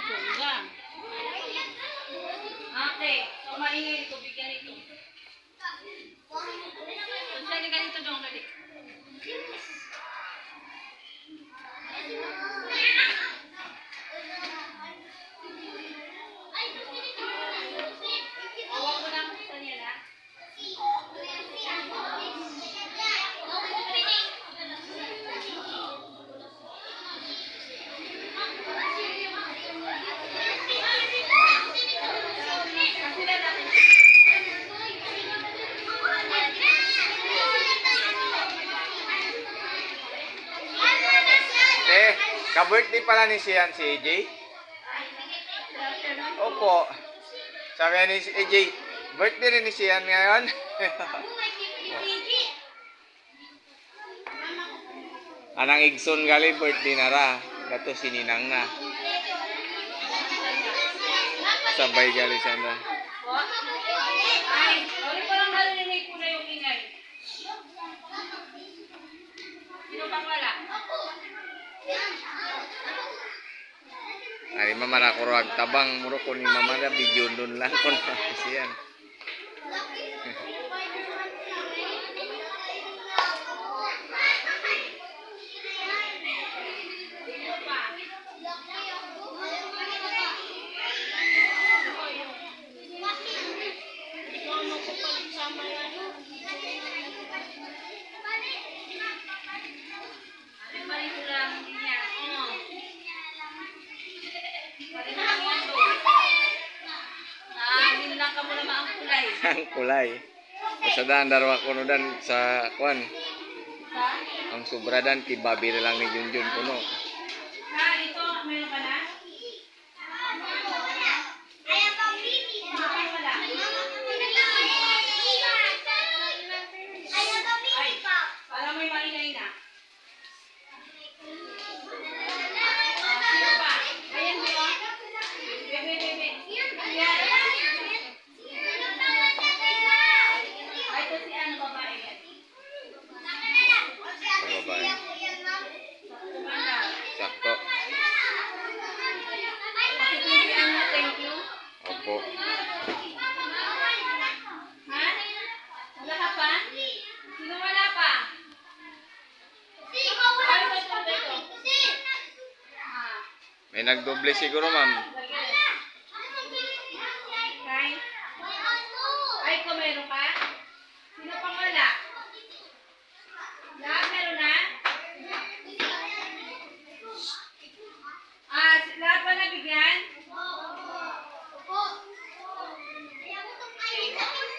Bongga. Okay. So, maingay ito. Bigyan ito. So, sali ka dito dong. Dali. Awak mo lang sa niya na. Ka-birthday pala ni Sian si AJ? Opo. Sabi ni AJ, birthday rin ni Sian ngayon. Anang igsoon gali birthday na ra. Gato sininang na. Sabay gali sana. Ay, uli ko lang narinig ko na yung ingay. Sino pang wala? Ay mama na kurag tabang muro ko ni mama na video doon lang kon siyan. Ang kulay. Kasadaan darwa kuno dan sa kwan. Ang sobradan tibabi na lang ni Junjun kuno. Ha, ito, meron ka na? Ay, para may maingay na. Sino pa? Ayan, di ba? Bebe, bebe. Ayan. Ay, ito si ano, babae. Sa babae. Sakto. Pakitulpian mo, thank you. Opo. Ha? Wala ka pa? Sino wala pa? Ay, ito. Ah, May nagdoble siguro ma'am. lagyan. Kay? Ay, kung meron ka? Sino pang wala?